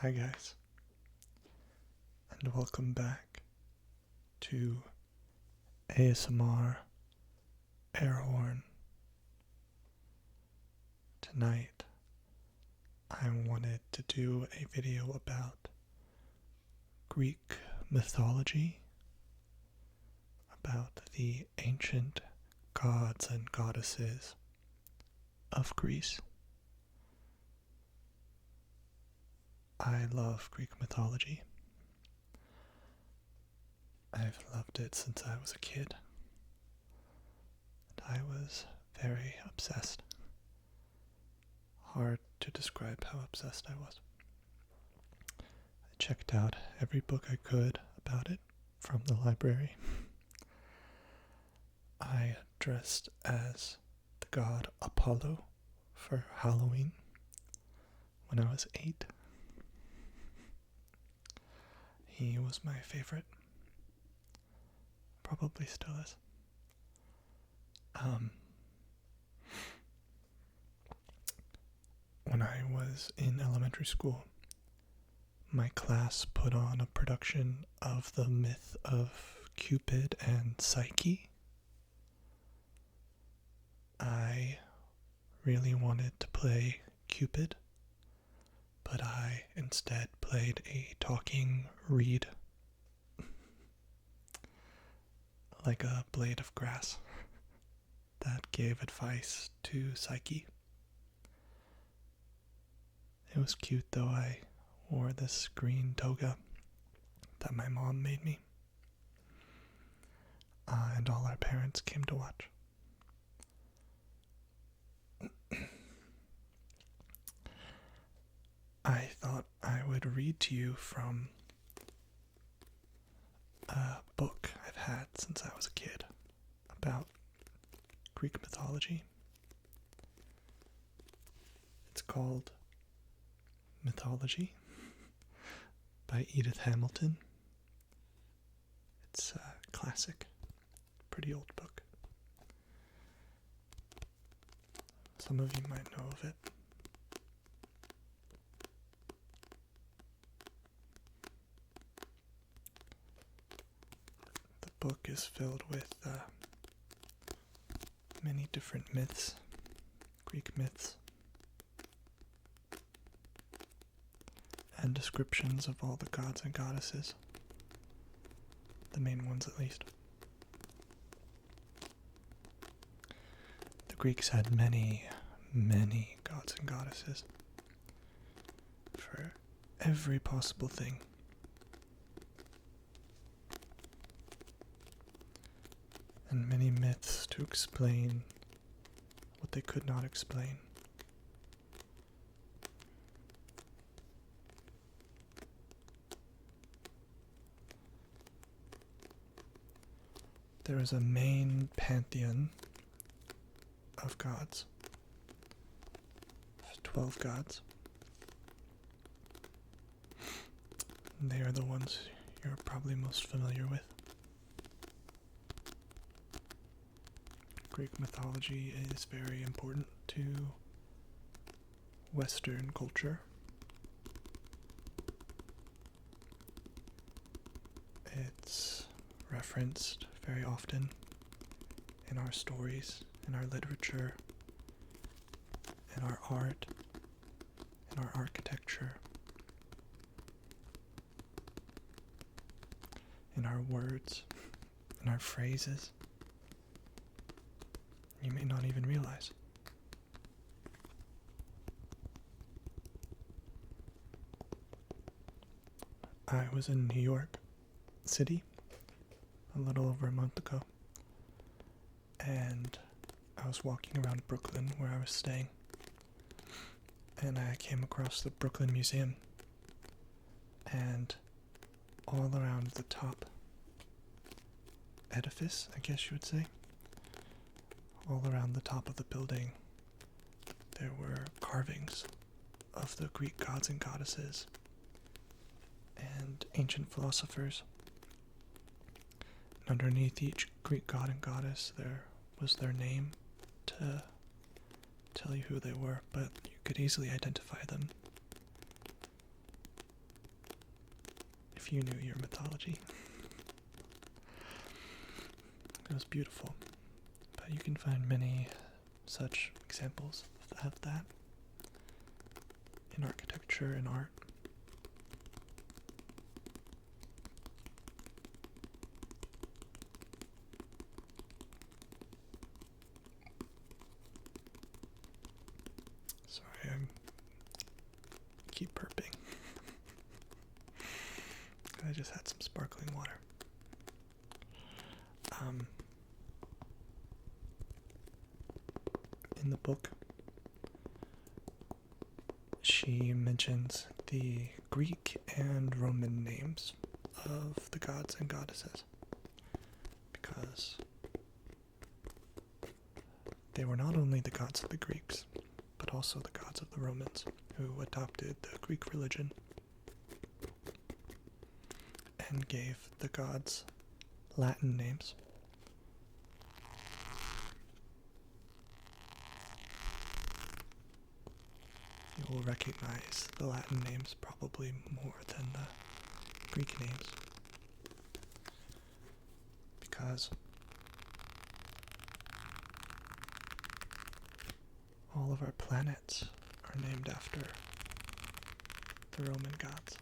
Hi guys, and welcome back to ASMR Airhorn. Tonight, I wanted to do a video about Greek mythology, about the ancient gods and goddesses of Greece. I love Greek mythology. I've loved it since I was a kid, and I was very obsessed. Hard to describe how obsessed I was. I checked out every book I could about it from the library. I dressed as the god Apollo for Halloween when I was 8. He was my favorite. Probably still is. When I was in elementary school, my class put on a production of the myth of Cupid and Psyche. I really wanted to play Cupid, but I instead played a talking reed, like a blade of grass, that gave advice to Psyche. It was cute though. I wore this green toga that my mom made me, and all our parents came to watch. I thought I would read to you from a book I've had since I was a kid about Greek mythology. It's called Mythology by Edith Hamilton. It's a classic, pretty old book. Some of you might know of it. The book is filled with many different myths, Greek myths, and descriptions of all the gods and goddesses, the main ones at least. The Greeks had many, many gods and goddesses for every possible thing. And many myths to explain what they could not explain. There is a main pantheon of gods. There's 12 gods. And they are the ones you're probably most familiar with. Greek mythology is very important to Western culture. It's referenced very often in our stories, in our literature, in our art, in our architecture, in our words, in our phrases. You may not even realize. I was in New York City a little over a month ago, and I was walking around Brooklyn where I was staying, and I came across the Brooklyn Museum, and all around the top edifice, I guess you would say, all around the top of the building, there were carvings of the Greek gods and goddesses and ancient philosophers. And underneath each Greek god and goddess there was their name to tell you who they were, but you could easily identify them. if you knew your mythology. It was beautiful, but you can find many such examples of that in architecture and art. Sorry, I keep burping. I just had some sparkling water. In the book, she mentions the Greek and Roman names of the gods and goddesses because they were not only the gods of the Greeks, but also the gods of the Romans who adopted the Greek religion and gave the gods Latin names. You will recognize the Latin names probably more than the Greek names, because all of our planets are named after the Roman gods.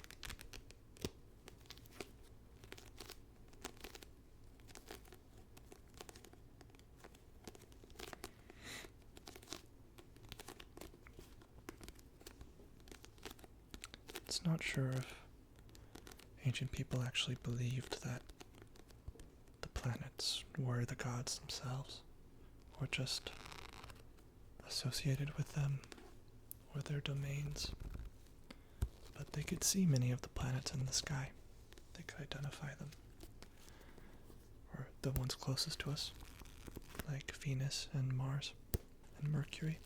It's not sure if ancient people actually believed that the planets were the gods themselves, or just associated with them or their domains. But they could see many of the planets in the sky. They could identify them. Or the ones closest to us, like Venus and Mars and Mercury.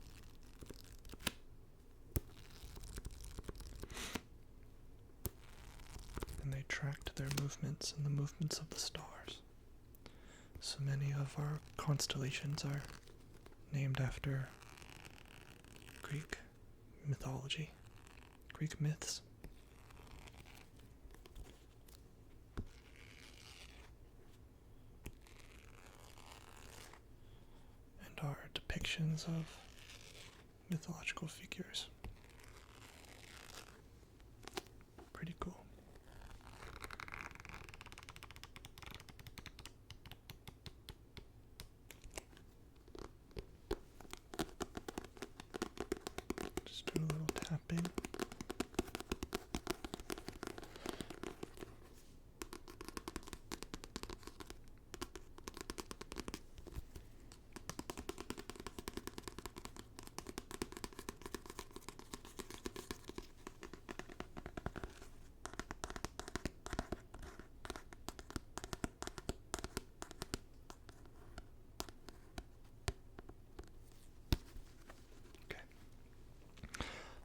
And they tracked their movements and the movements of the stars. So many of our constellations are named after Greek mythology, Greek myths. And are depictions of mythological figures. Pretty cool. Just do a little tapping.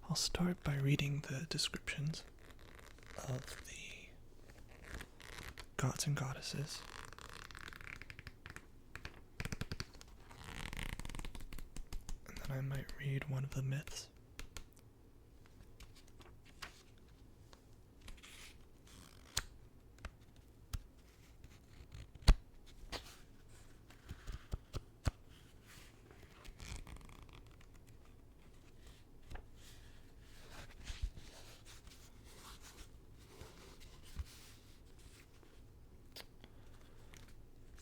I'll start by reading the descriptions of the gods and goddesses. And then I might read one of the myths.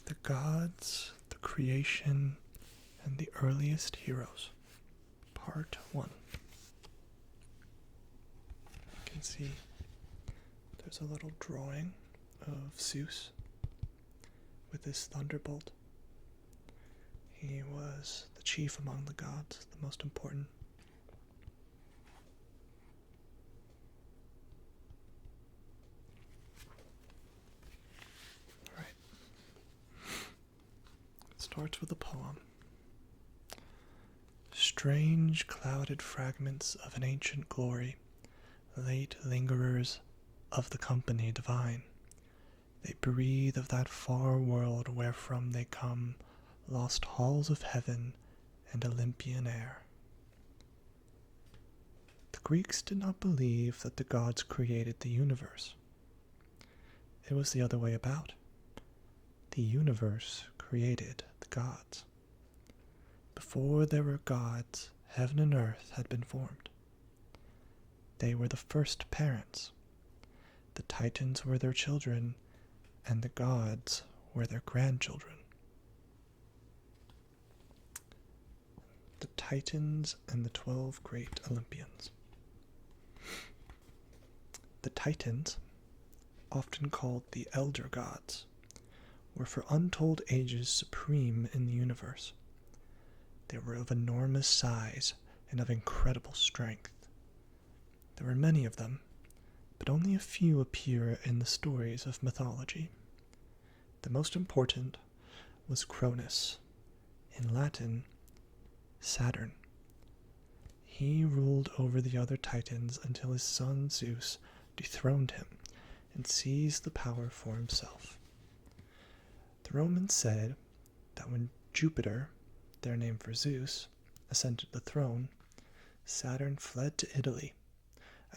The gods, the creation, and the earliest heroes. Part 1. You can see there's a little drawing of Zeus with his thunderbolt. He was the chief among the gods, the most important. Starts with a poem. Strange clouded fragments of an ancient glory, late lingerers of the company divine, they breathe of that far world wherefrom they come, lost halls of heaven and Olympian air. The Greeks did not believe that the gods created the universe. it was the other way about. The universe created the gods. Before there were gods, heaven and earth had been formed. They were the first parents. The Titans were their children, and the gods were their grandchildren. The Titans and the 12 great Olympians. The Titans, often called the elder gods, were for untold ages supreme in the universe. They were of enormous size and of incredible strength. There were many of them, but only a few appear in the stories of mythology. The most important was Cronus, in Latin, Saturn. He ruled over the other Titans until his son Zeus dethroned him and seized the power for himself. The Romans said that when Jupiter, their name for Zeus, ascended the throne, Saturn fled to Italy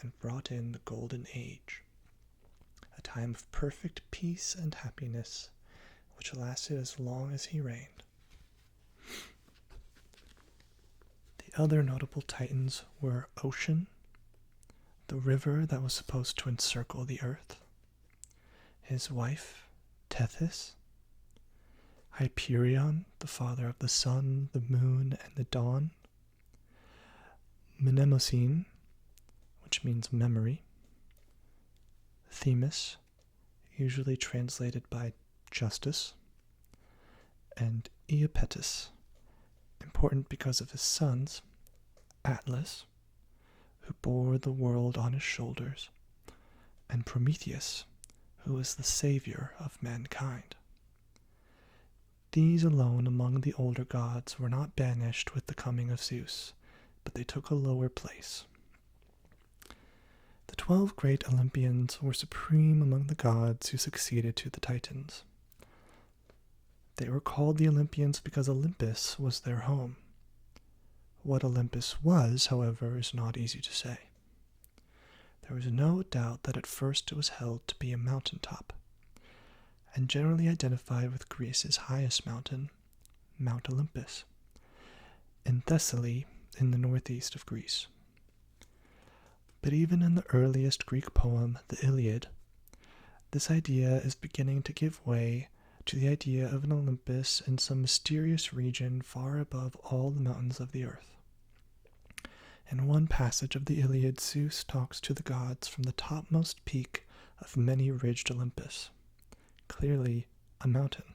and brought in the Golden Age, a time of perfect peace and happiness which lasted as long as he reigned. The other notable Titans were Ocean, the river that was supposed to encircle the earth, his wife, Tethys, Hyperion, the father of the sun, the moon, and the dawn, Mnemosyne, which means memory, Themis, usually translated by justice, and Iapetus, important because of his sons, Atlas, who bore the world on his shoulders, and Prometheus, who was the savior of mankind. These alone among the older gods were not banished with the coming of Zeus, but they took a lower place. The 12 great Olympians were supreme among the gods who succeeded to the Titans. They were called the Olympians because Olympus was their home. What Olympus was, however, is not easy to say. There was no doubt that at first it was held to be a mountaintop, and generally identified with Greece's highest mountain, Mount Olympus, in Thessaly in the northeast of Greece. But even in the earliest Greek poem, the Iliad, this idea is beginning to give way to the idea of an Olympus in some mysterious region far above all the mountains of the earth. In one passage of the Iliad, Zeus talks to the gods from the topmost peak of many-ridged Olympus, clearly a mountain.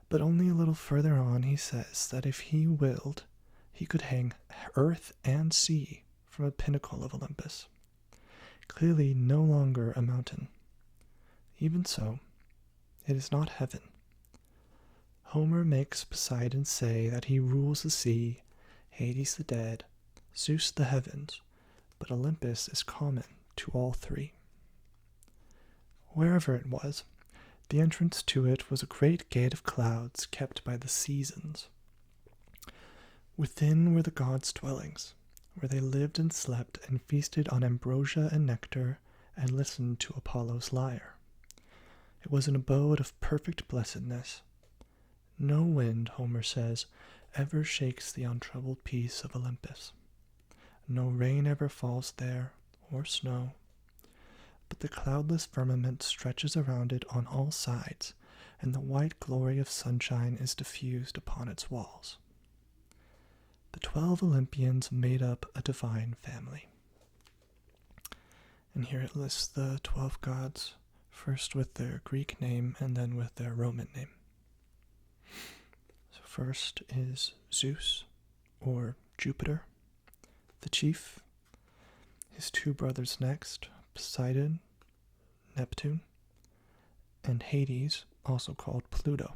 But only a little further on he says that if he willed, he could hang earth and sea from a pinnacle of Olympus, clearly no longer a mountain. Even so, it is not heaven. Homer makes Poseidon say that he rules the sea, Hades the dead, Zeus the heavens, but Olympus is common to all three. Wherever it was, the entrance to it was a great gate of clouds kept by the seasons. Within were the gods' dwellings, where they lived and slept and feasted on ambrosia and nectar and listened to Apollo's lyre. It was an abode of perfect blessedness. No wind, Homer says, ever shakes the untroubled peace of Olympus. No rain ever falls there, or snow, but the cloudless firmament stretches around it on all sides, and the white glory of sunshine is diffused upon its walls. The 12 Olympians made up a divine family. And here it lists the 12 gods, first with their Greek name and then with their Roman name. So first is Zeus, or Jupiter, the chief. His 2 brothers next, Poseidon, Neptune, and Hades, also called Pluto.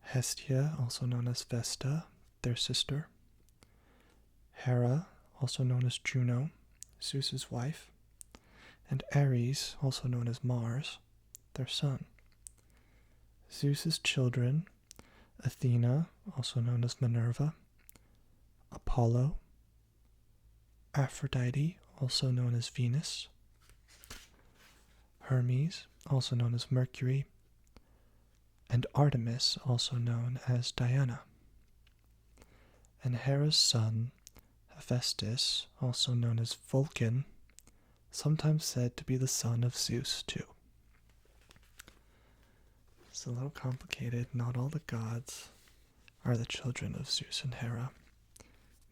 Hestia, also known as Vesta, their sister. Hera, also known as Juno, Zeus's wife. And Ares, also known as Mars, their son. Zeus's children, Athena, also known as Minerva, Apollo, Aphrodite, also known as Venus, Hermes, also known as Mercury, and Artemis, also known as Diana. And Hera's son, Hephaestus, also known as Vulcan, sometimes said to be the son of Zeus too. It's a little complicated. Not all the gods are the children of Zeus and Hera.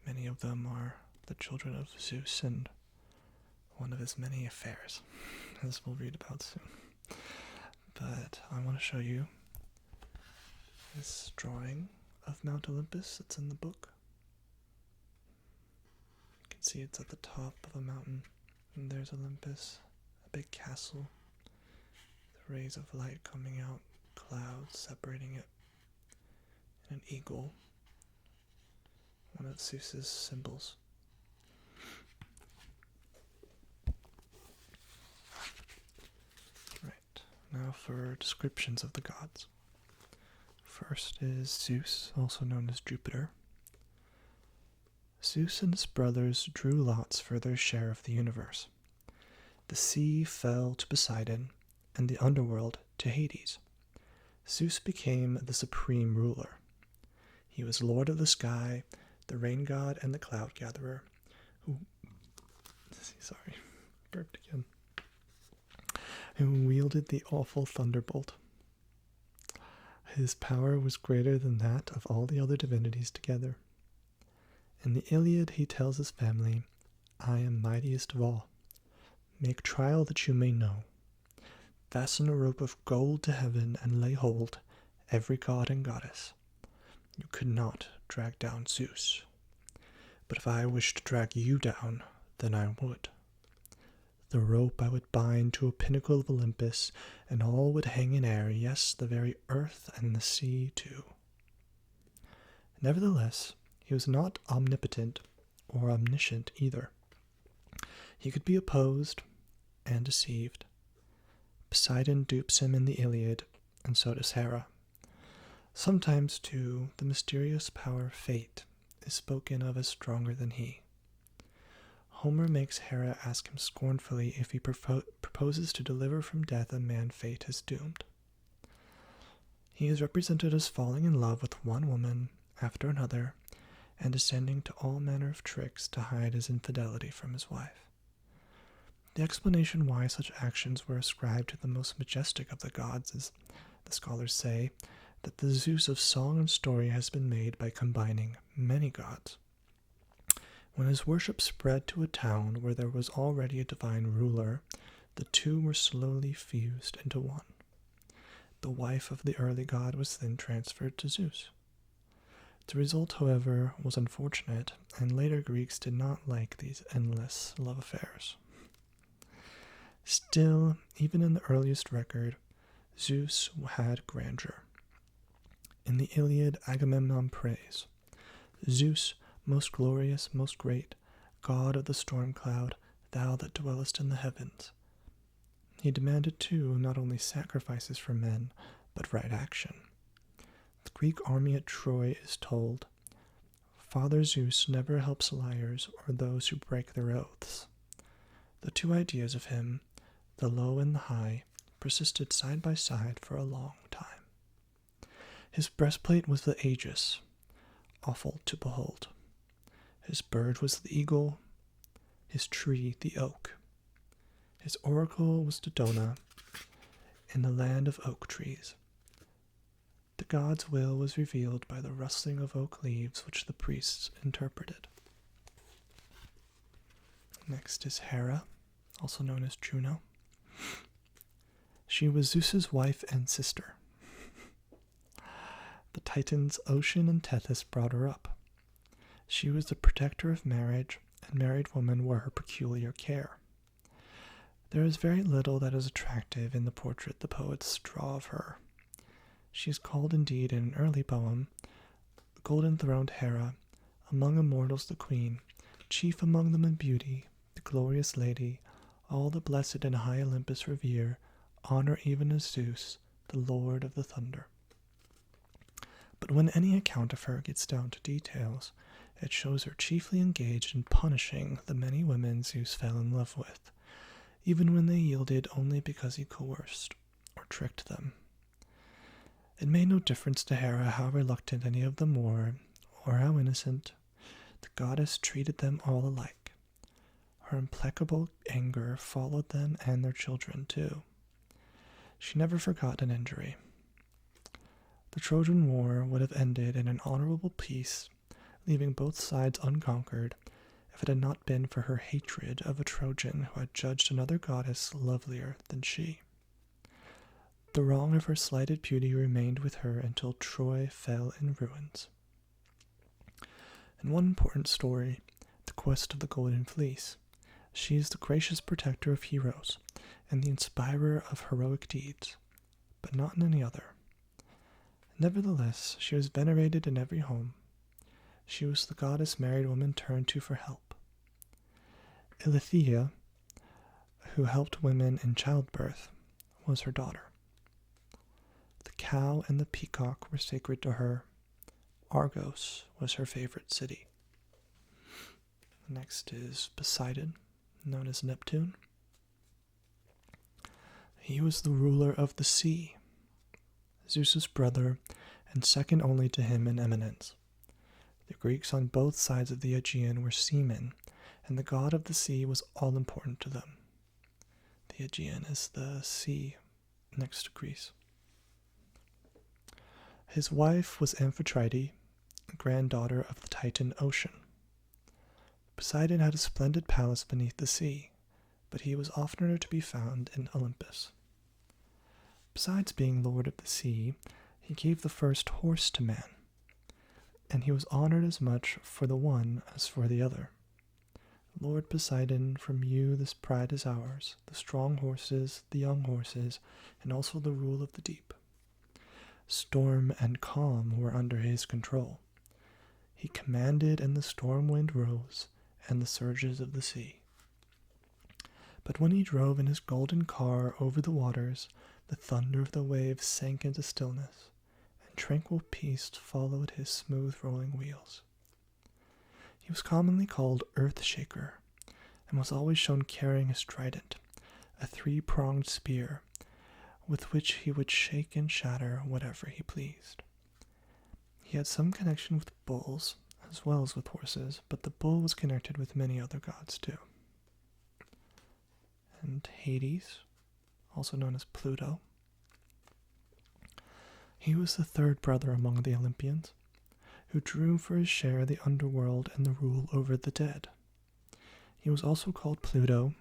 Many of them are the children of Zeus and one of his many affairs, as we'll read about soon. But I want to show you this drawing of Mount Olympus that's in the book. You can see it's at the top of a mountain, and there's Olympus, a big castle, with rays of light coming out, clouds separating it, and an eagle, one of Zeus's symbols. Right, now for descriptions of the gods. First is Zeus, also known as Jupiter. Zeus and his brothers drew lots for their share of the universe. The sea fell to Poseidon, and the underworld to Hades. Zeus became the supreme ruler. He was lord of the sky, the rain god, and the cloud gatherer, who wielded the awful thunderbolt. His power was greater than that of all the other divinities together. In the Iliad he tells his family, "I am mightiest of all. Make trial that you may know. Fasten a rope of gold to heaven and lay hold, every god and goddess. You could not drag down Zeus. But if I wished to drag you down, then I would. The rope I would bind to a pinnacle of Olympus, and all would hang in air, yes, the very earth and the sea too." Nevertheless, he was not omnipotent or omniscient either. He could be opposed and deceived. Poseidon dupes him in the Iliad, and so does Hera. Sometimes, too, the mysterious power fate is spoken of as stronger than he. Homer makes Hera ask him scornfully if he proposes to deliver from death a man fate has doomed. He is represented as falling in love with one woman after another, and descending to all manner of tricks to hide his infidelity from his wife. The explanation why such actions were ascribed to the most majestic of the gods is, the scholars say, that the Zeus of song and story has been made by combining many gods. When his worship spread to a town where there was already a divine ruler, the two were slowly fused into one. The wife of the early god was then transferred to Zeus. The result, however, was unfortunate, and later Greeks did not like these endless love affairs. Still, even in the earliest record, Zeus had grandeur. In the Iliad, Agamemnon prays, "Zeus, most glorious, most great, god of the storm cloud, thou that dwellest in the heavens." He demanded, too, not only sacrifices for men, but right action. The Greek army at Troy is told, "Father Zeus never helps liars or those who break their oaths." The two ideas of him, the low and the high, persisted side by side for a long time. His breastplate was the aegis, awful to behold. His bird was the eagle, his tree the oak. His oracle was Dodona, in the land of oak trees. The god's will was revealed by the rustling of oak leaves which the priests interpreted. Next is Hera, also known as Juno. She was Zeus's wife and sister. The Titans Ocean and Tethys brought her up. She was the protector of marriage, and married women were her peculiar care. There is very little that is attractive in the portrait the poets draw of her. She is called indeed in an early poem, golden-throned Hera, among immortals the queen, chief among them in beauty, the glorious lady, all the blessed in high Olympus revere, honor even as Zeus, the lord of the thunder. But when any account of her gets down to details, it shows her chiefly engaged in punishing the many women Zeus fell in love with, even when they yielded only because he coerced or tricked them. It made no difference to Hera how reluctant any of them were, or how innocent. The goddess treated them all alike. Her implacable anger followed them and their children, too. She never forgot an injury. The Trojan War would have ended in an honorable peace, leaving both sides unconquered, if it had not been for her hatred of a Trojan who had judged another goddess lovelier than she. The wrong of her slighted beauty remained with her until Troy fell in ruins. In one important story, the quest of the Golden Fleece, she is the gracious protector of heroes and the inspirer of heroic deeds, but not in any other. Nevertheless, she was venerated in every home. She was the goddess married women turned to for help. Eileithyia, who helped women in childbirth, was her daughter. The cow and the peacock were sacred to her. Argos was her favorite city. Next is Poseidon, known as Neptune. He was the ruler of the sea, Zeus's brother, and second only to him in eminence. The Greeks on both sides of the Aegean were seamen, and the god of the sea was all important to them. The Aegean is the sea next to Greece. His wife was Aphrodite, granddaughter of the Titan Ocean. Poseidon had a splendid palace beneath the sea, but he was oftener to be found in Olympus. Besides being lord of the sea, he gave the first horse to man, and he was honored as much for the one as for the other. Lord Poseidon, from you this pride is ours, the strong horses, the young horses, and also the rule of the deep. Storm and calm were under his control. He commanded, and the storm wind rose, and the surges of the sea. But when he drove in his golden car over the waters, the thunder of the waves sank into stillness, and tranquil peace followed his smooth rolling wheels. He was commonly called Earth-shaker, and was always shown carrying his trident, a three-pronged spear, with which he would shake and shatter whatever he pleased. He had some connection with bulls, as well as with horses, but the bull was connected with many other gods too. And Hades, also known as Pluto. He was the third brother among the Olympians, who drew for his share the underworld and the rule over the dead. He was also called Pluto,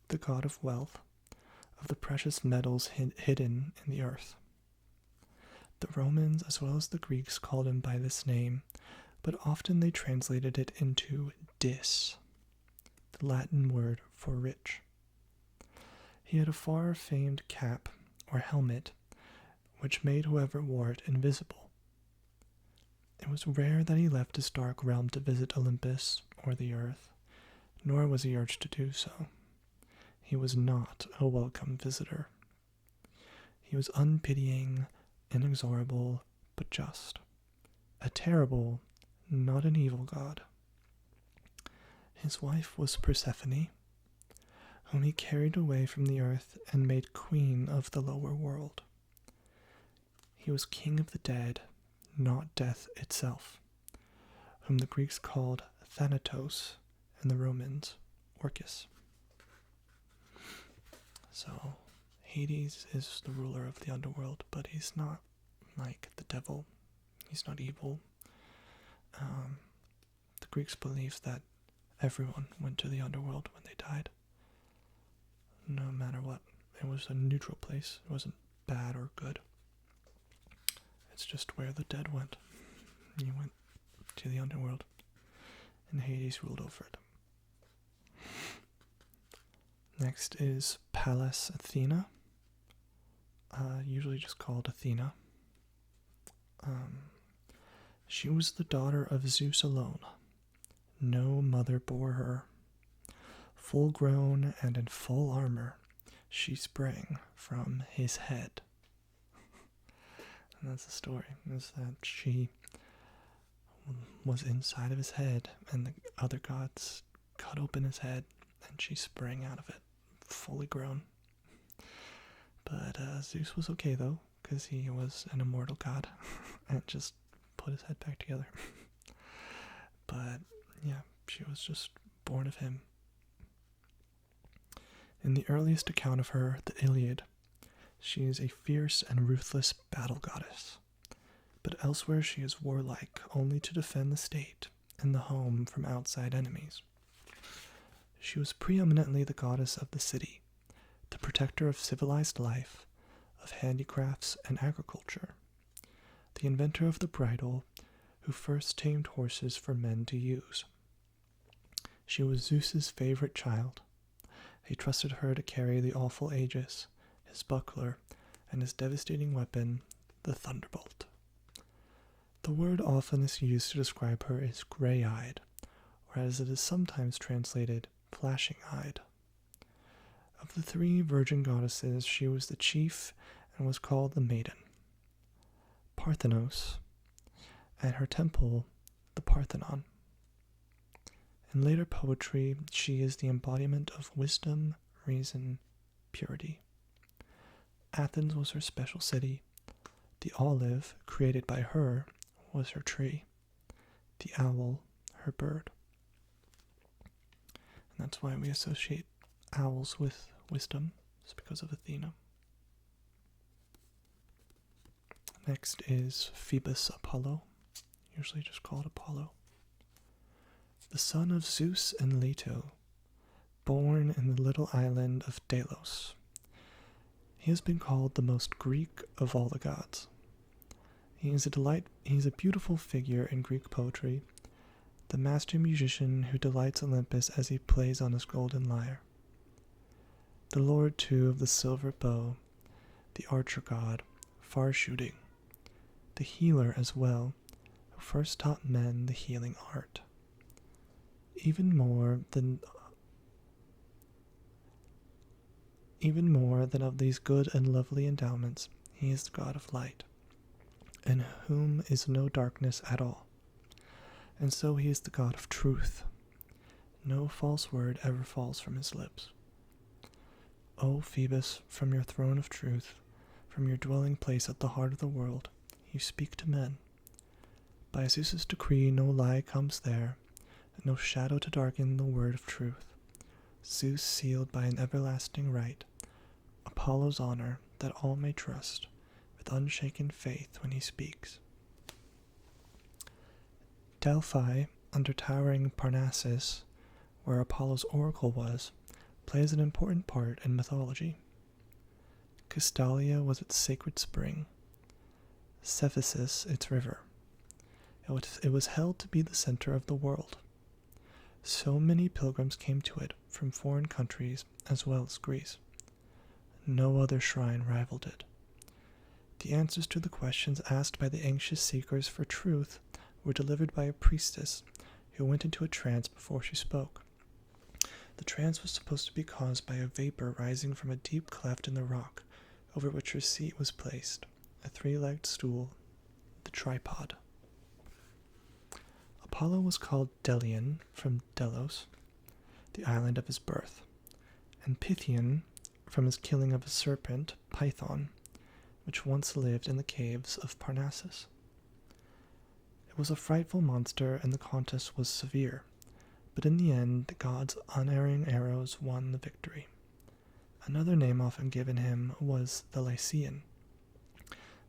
the god of wealth, of the precious metals hidden in the earth. The Romans, as well as the Greeks, called him by this name, but often they translated it into dis, the Latin word for rich. He had a far-famed cap, or helmet, which made whoever wore it invisible. It was rare that he left his dark realm to visit Olympus or the earth, nor was he urged to do so. He was not a welcome visitor. He was unpitying, inexorable, but just. A terrible, not an evil god. His wife was Persephone, whom he carried away from the earth and made queen of the lower world. He was king of the dead, not death itself, whom the Greeks called Thanatos and the Romans Orcus. So, Hades is the ruler of the underworld, but he's not like the devil. He's not evil. The Greeks believed that everyone went to the underworld when they died, no matter what. It was a neutral place. It wasn't bad or good. It's just where the dead went. You went to the underworld, and Hades ruled over it. Next is Pallas Athena, usually just called Athena. She was the daughter of Zeus alone. No mother bore her. Full grown and in full armor, she sprang from his head. And that's the story, is that she was inside of his head, and the other gods cut open his head, and she sprang out of it fully grown. But Zeus was okay, though, because he was an immortal god and just put his head back together. But, yeah, she was just born of him. In the earliest account of her, the Iliad, she is a fierce and ruthless battle goddess. But elsewhere she is warlike, only to defend the state and the home from outside enemies. She was preeminently the goddess of the city, the protector of civilized life, of handicrafts and agriculture, the inventor of the bridle, who first tamed horses for men to use. She was Zeus's favorite child. He trusted her to carry the awful Aegis, his buckler, and his devastating weapon, the thunderbolt. The word oftenest used to describe her is gray-eyed, or as it is sometimes translated, flashing-eyed. Of the three virgin goddesses, she was the chief and was called the Maiden, Parthenos, and her temple, the Parthenon. In later poetry, she is the embodiment of wisdom, reason, purity. Athens was her special city. The olive, created by her, was her tree. The owl, her bird. And that's why we associate owls with wisdom. It's because of Athena. Next is Phoebus Apollo, usually just called Apollo. The son of Zeus and Leto, born in the little island of Delos. He has been called the most Greek of all the gods. He is a beautiful figure in Greek poetry, the master musician who delights Olympus as he plays on his golden lyre. The lord, too, of the silver bow, the archer god, far shooting, the healer as well, who first taught men the healing art. Even more than of these good and lovely endowments, he is the god of light, in whom is no darkness at all. And so he is the god of truth. No false word ever falls from his lips. O Phoebus, from your throne of truth, from your dwelling place at the heart of the world, you speak to men. By Zeus's decree no lie comes there, no shadow to darken the word of truth. Zeus sealed by an everlasting right, Apollo's honor, that all may trust, with unshaken faith when he speaks. Delphi, under towering Parnassus, where Apollo's oracle was, plays an important part in mythology. Castalia was its sacred spring, Cephissus its river. It was held to be the center of the world. So many pilgrims came to it from foreign countries as well as Greece. No other shrine rivaled it. The answers to the questions asked by the anxious seekers for truth were delivered by a priestess who went into a trance before she spoke. The trance was supposed to be caused by a vapor rising from a deep cleft in the rock over which her seat was placed, a three-legged stool, the tripod. Apollo was called Delian from Delos, the island of his birth, and Pythian from his killing of a serpent, Python, which once lived in the caves of Parnassus. It was a frightful monster and the contest was severe, but in the end the god's unerring arrows won the victory. Another name often given him was the Lycian,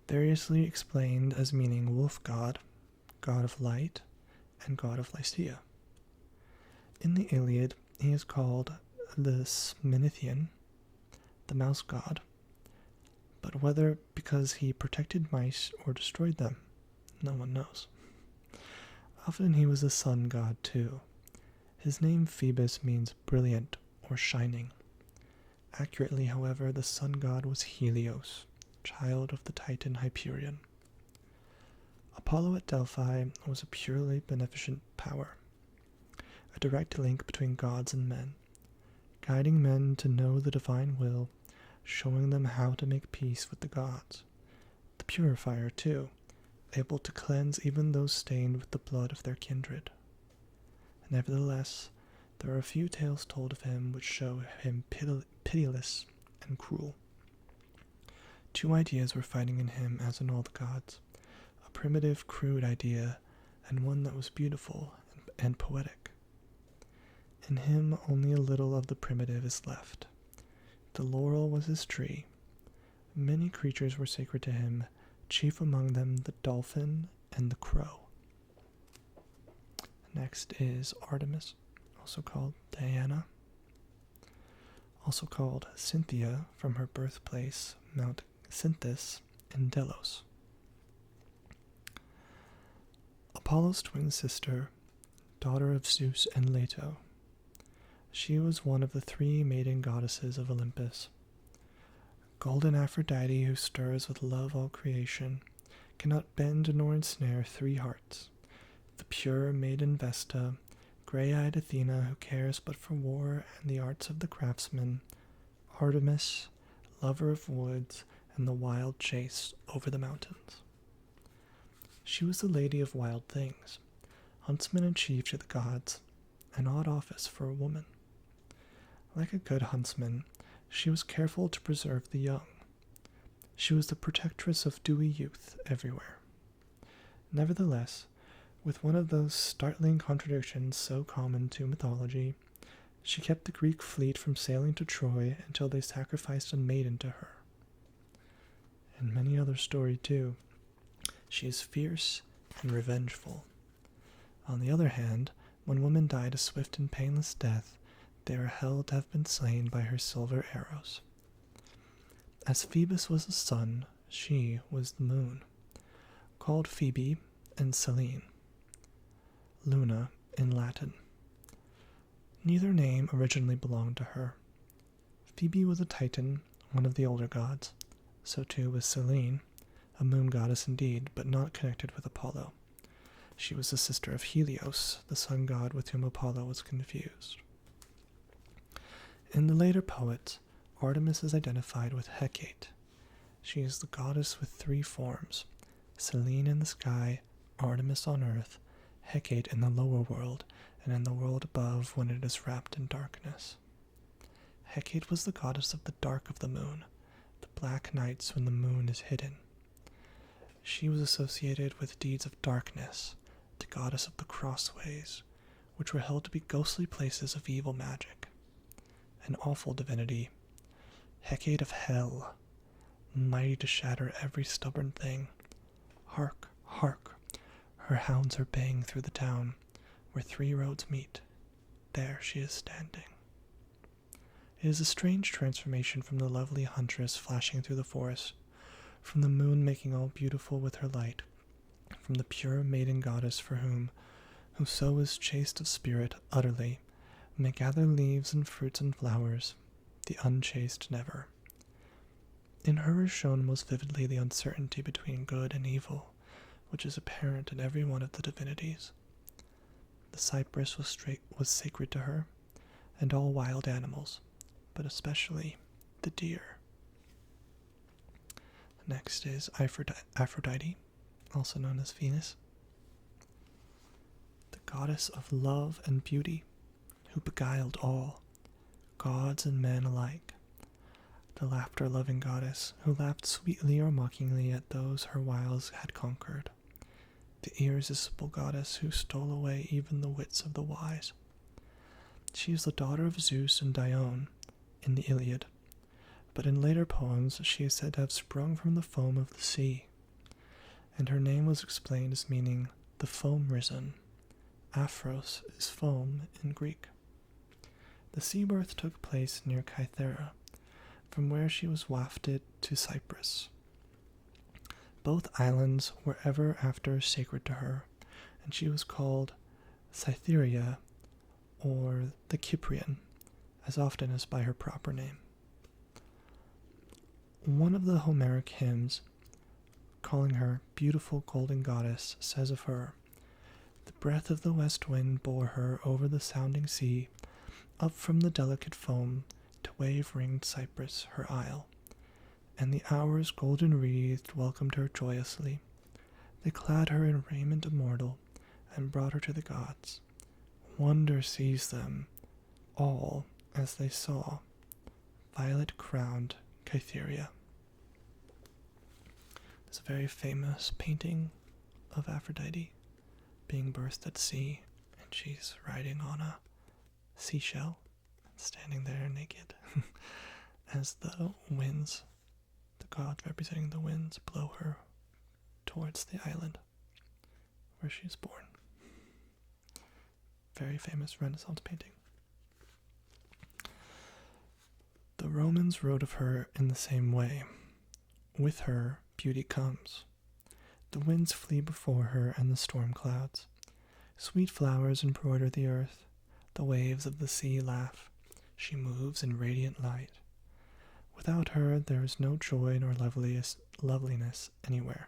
variously explained as meaning wolf god, god of light, and god of Lycia. In the Iliad, he is called the Sminithian, the mouse god, but whether because he protected mice or destroyed them, no one knows. Often he was a sun god too. His name Phoebus means brilliant or shining. Accurately, however, the sun god was Helios, child of the Titan Hyperion. Apollo at Delphi was a purely beneficent power, a direct link between gods and men, guiding men to know the divine will, showing them how to make peace with the gods. The purifier, too, able to cleanse even those stained with the blood of their kindred. Nevertheless, There are a few tales told of him which show him pitiless and cruel. Two ideas were fighting in him as in all the gods, a primitive, crude idea, and one that was beautiful and poetic. In him only a little of the primitive is left. The laurel was his tree. Many creatures were sacred to him, chief among them the dolphin and the crow. Next is Artemis, also called Diana, also called Cynthia from her birthplace, Mount Cynthus in Delos. Apollo's twin sister, daughter of Zeus and Leto. She was one of the three maiden goddesses of Olympus. Golden Aphrodite, who stirs with love all creation, cannot bend nor ensnare three hearts. The pure maiden Vesta, grey-eyed Athena, who cares but for war and the arts of the craftsman, Artemis, lover of woods and the wild chase over the mountains. She was the lady of wild things, huntsman and chief to the gods, an odd office for a woman. Like a good huntsman, she was careful to preserve the young. She was the protectress of dewy youth everywhere. Nevertheless, with one of those startling contradictions so common to mythology, she kept the Greek fleet from sailing to Troy until they sacrificed a maiden to her. And many other stories too. She is fierce and revengeful. On the other hand, when women died a swift and painless death, they are held to have been slain by her silver arrows. As Phoebus was the sun, she was the moon, called Phoebe and Selene, Luna in Latin. Neither name originally belonged to her. Phoebe was a Titan, one of the older gods. So too was Selene, a moon goddess indeed, but not connected with Apollo. She was the sister of Helios, the sun god with whom Apollo was confused. In the later poets, Artemis is identified with Hecate. She is the goddess with three forms: Selene in the sky, Artemis on earth, Hecate in the lower world, and in the world above when it is wrapped in darkness. Hecate was the goddess of the dark of the moon, the black nights when the moon is hidden. She was associated with deeds of darkness, the goddess of the crossways, which were held to be ghostly places of evil magic. An awful divinity, Hecate of hell, mighty to shatter every stubborn thing. Hark, hark, her hounds are baying through the town, where three roads meet. There she is standing. It is a strange transformation from the lovely huntress flashing through the forest, from the moon making all beautiful with her light, from the pure maiden goddess for whoso is chaste of spirit utterly, may gather leaves and fruits and flowers, the unchaste never. In her is shown most vividly the uncertainty between good and evil, which is apparent in every one of the divinities. The cypress was sacred to her, and all wild animals, but especially the deer. Next is Aphrodite, also known as Venus, the goddess of love and beauty, who beguiled all, gods and men alike. The laughter-loving goddess, who laughed sweetly or mockingly at those her wiles had conquered. The irresistible goddess who stole away even the wits of the wise. She is the daughter of Zeus and Dione in the Iliad, but in later poems she is said to have sprung from the foam of the sea, and her name was explained as meaning the foam risen. Aphros is foam in Greek. The sea birth took place near Cythera, from where she was wafted to Cyprus. Both islands were ever after sacred to her, and she was called Cytherea or the Cyprian, as often as by her proper name. One of the Homeric hymns, calling her beautiful golden goddess, says of her, "The breath of the west wind bore her over the sounding sea, up from the delicate foam to wave-ringed Cyprus, her isle, and the hours golden-wreathed welcomed her joyously. They clad her in raiment immortal, and brought her to the gods. Wonder seized them, all as they saw violet-crowned Cytherea. There's a very famous painting of Aphrodite being birthed at sea, and she's riding on a seashell, standing there naked, as the winds, the gods representing the winds, blow her towards the island where she is born. Very famous Renaissance painting. The Romans wrote of her in the same way. With her, beauty comes. The winds flee before her and the storm clouds. Sweet flowers embroider the earth. The waves of the sea laugh. She moves in radiant light. Without her, there is no joy nor loveliness anywhere.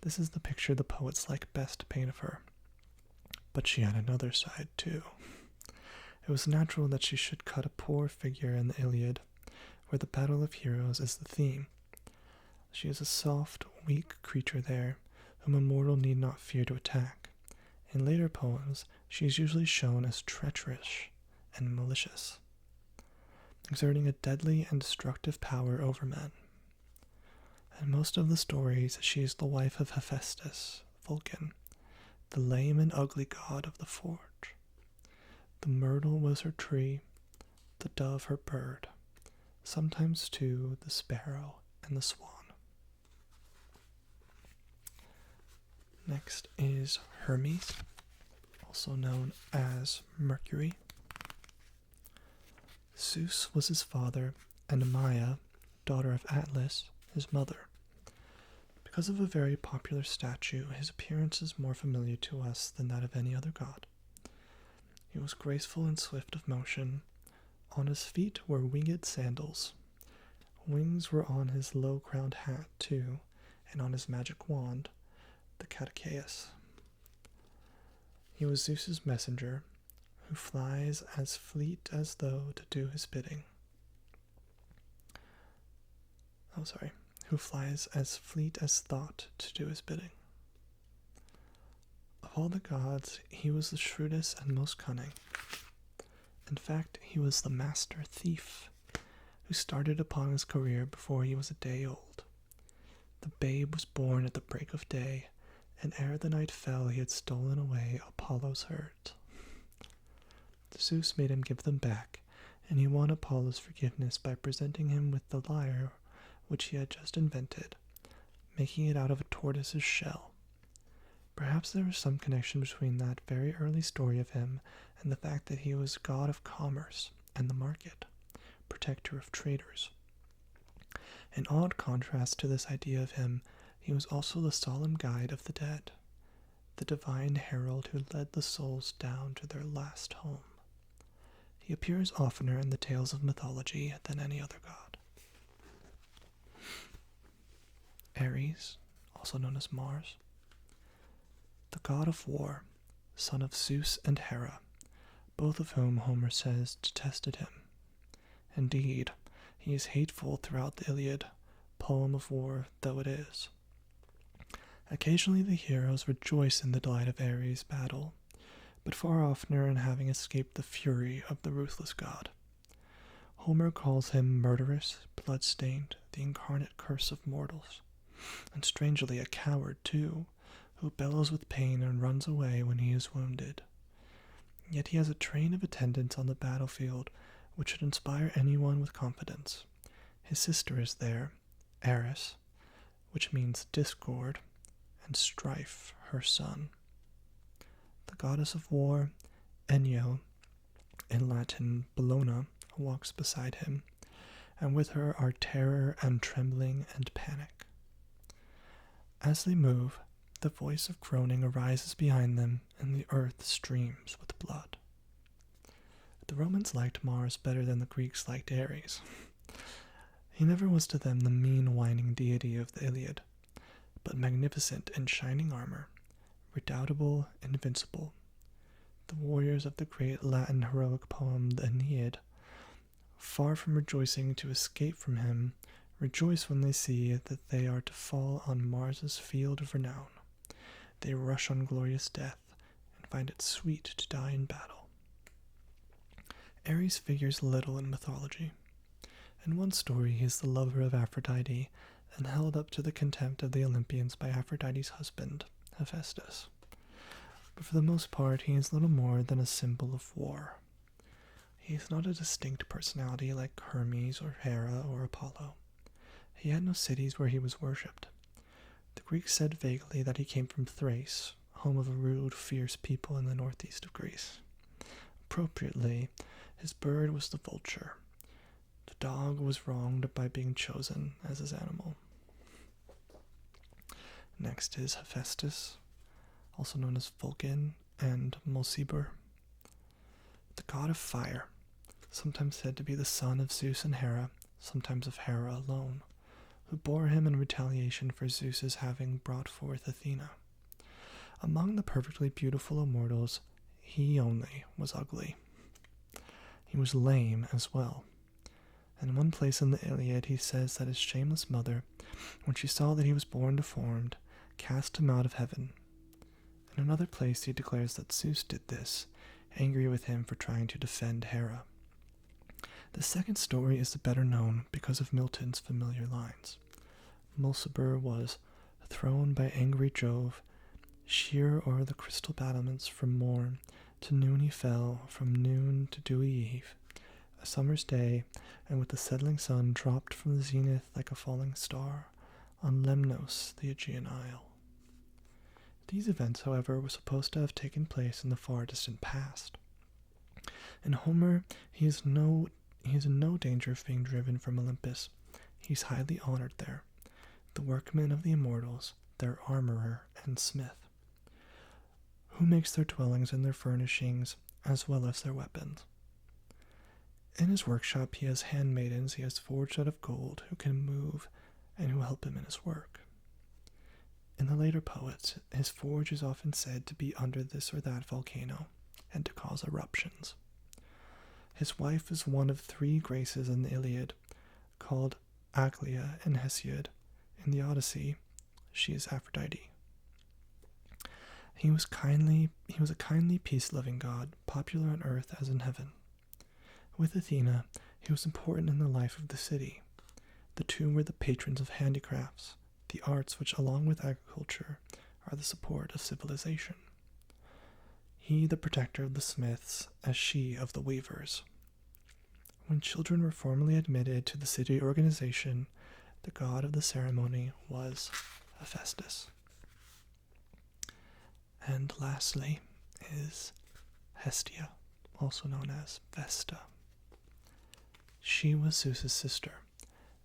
This is the picture the poets like best to paint of her. But she had another side, too. It was natural that she should cut a poor figure in the Iliad, where the battle of heroes is the theme. She is a soft, weak creature there, whom a mortal need not fear to attack. In later poems, she is usually shown as treacherous and malicious, exerting a deadly and destructive power over men. In most of the stories, she is the wife of Hephaestus, Vulcan, the lame and ugly god of the forge. The myrtle was her tree, the dove her bird, sometimes too the sparrow and the swan. Next is Hermes, also known as Mercury. Zeus was his father, and Maia, daughter of Atlas, his mother. Because of a very popular statue, his appearance is more familiar to us than that of any other god. He was graceful and swift of motion. On his feet were winged sandals. Wings were on his low-crowned hat, too, and on his magic wand, the caduceus. He was Zeus's messenger, who flies as fleet as though to do his bidding. Who flies as fleet as thought to do his bidding. Of all the gods, he was the shrewdest and most cunning. In fact, he was the master thief, who started upon his career before he was a day old. The babe was born at the break of day, and ere the night fell he had stolen away Apollo's herds. Zeus made him give them back, and he won Apollo's forgiveness by presenting him with the lyre which he had just invented, making it out of a tortoise's shell. Perhaps there was some connection between that very early story of him and the fact that he was god of commerce and the market, protector of traders. In odd contrast to this idea of him, he was also the solemn guide of the dead, the divine herald who led the souls down to their last home. He appears oftener in the tales of mythology than any other god. Ares, also known as Mars, the god of war, son of Zeus and Hera, both of whom Homer says detested him. Indeed, he is hateful throughout the Iliad, poem of war though it is. Occasionally the heroes rejoice in the delight of Ares' battle, but far oftener in having escaped the fury of the ruthless god. Homer calls him murderous, blood-stained, the incarnate curse of mortals, and strangely a coward too, who bellows with pain and runs away when he is wounded. Yet he has a train of attendants on the battlefield which should inspire anyone with confidence. His sister is there, Eris, which means discord, and Strife, her son. The goddess of war, Enyo, in Latin Bellona, walks beside him, and with her are terror and trembling and panic. As they move, the voice of groaning arises behind them, and the earth streams with blood. The Romans liked Mars better than the Greeks liked Ares. He never was to them the mean, whining deity of the Iliad, but magnificent in shining armor, redoubtable, invincible. The warriors of the great Latin heroic poem, the Aeneid, far from rejoicing to escape from him, rejoice when they see that they are to fall on Mars's field of renown. They rush on glorious death, and find it sweet to die in battle. Ares figures little in mythology. In one story, he is the lover of Aphrodite and held up to the contempt of the Olympians by Aphrodite's husband, Hephaestus. But for the most part, he is little more than a symbol of war. He is not a distinct personality like Hermes or Hera or Apollo. He had no cities where he was worshipped. The Greeks said vaguely that he came from Thrace, home of a rude, fierce people in the northeast of Greece. Appropriately, his bird was the vulture. The dog was wronged by being chosen as his animal. Next is Hephaestus, also known as Vulcan and Mulciber, the god of fire, sometimes said to be the son of Zeus and Hera, sometimes of Hera alone, who bore him in retaliation for Zeus's having brought forth Athena. Among the perfectly beautiful immortals, he only was ugly. He was lame as well. In one place in the Iliad, he says that his shameless mother, when she saw that he was born deformed, cast him out of heaven. In another place, he declares that Zeus did this, angry with him for trying to defend Hera. The second story is the better known because of Milton's familiar lines. Mulciber was thrown by angry Jove, sheer o'er the crystal battlements from morn to noon he fell, from noon to dewy eve. A summer's day, and with the settling sun dropped from the zenith like a falling star on Lemnos, the Aegean isle. These events, however, were supposed to have taken place in the far distant past. In Homer, he is in no danger of being driven from Olympus. He is highly honored there, the workman of the immortals, their armorer and smith, who makes their dwellings and their furnishings, as well as their weapons. In his workshop he has handmaidens he has forged out of gold who can move and who help him in his work. In the later poets, his forge is often said to be under this or that volcano and to cause eruptions. His wife is one of 3 Graces in the Iliad, called Aglaia and Hesiod. In the Odyssey, she is Aphrodite. He was a kindly, peace-loving god, popular on earth as in heaven. With Athena, he was important in the life of the city. The two were the patrons of handicrafts, the arts which, along with agriculture, are the support of civilization. He the protector of the smiths, as she of the weavers. When children were formally admitted to the city organization, the god of the ceremony was Hephaestus. And lastly is Hestia, also known as Vesta. She was Zeus's sister,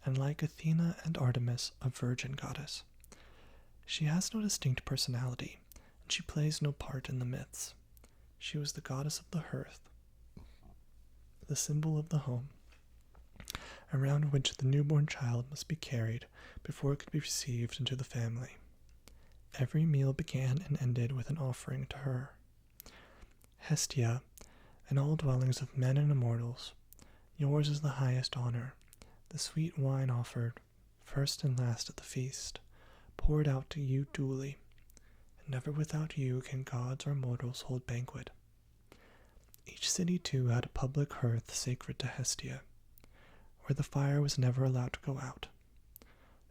and like Athena and Artemis, a virgin goddess. She has no distinct personality, and she plays no part in the myths. She was the goddess of the hearth, the symbol of the home, around which the newborn child must be carried before it could be received into the family. Every meal began and ended with an offering to her. Hestia, in all dwellings of men and immortals, yours is the highest honor, the sweet wine offered, first and last at the feast, poured out to you duly, and never without you can gods or mortals hold banquet. Each city, too, had a public hearth sacred to Hestia, where the fire was never allowed to go out.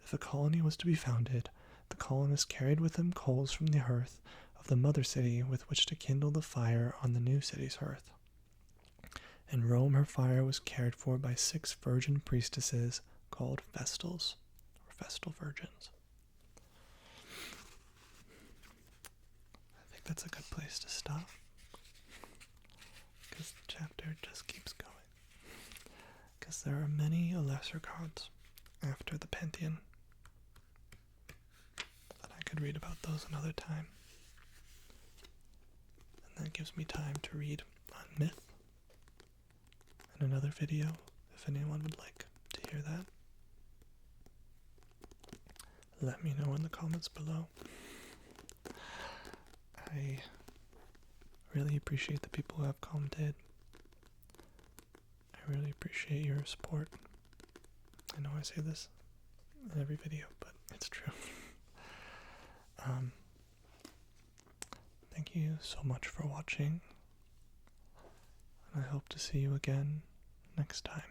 If a colony was to be founded, the colonists carried with them coals from the hearth of the mother city with which to kindle the fire on the new city's hearth. In Rome, her fire was cared for by 6 virgin priestesses called Vestals, or Vestal virgins. I think that's a good place to stop, because the chapter just keeps going. Because there are many lesser gods after the Pantheon, and I could read about those another time. And that gives me time to read on myth in another video, if anyone would like to hear that. Let me know in the comments below. I really appreciate the people who have commented. I really appreciate your support. I know I say this in every video, but it's true. Thank you so much for watching. and I hope to see you again next time.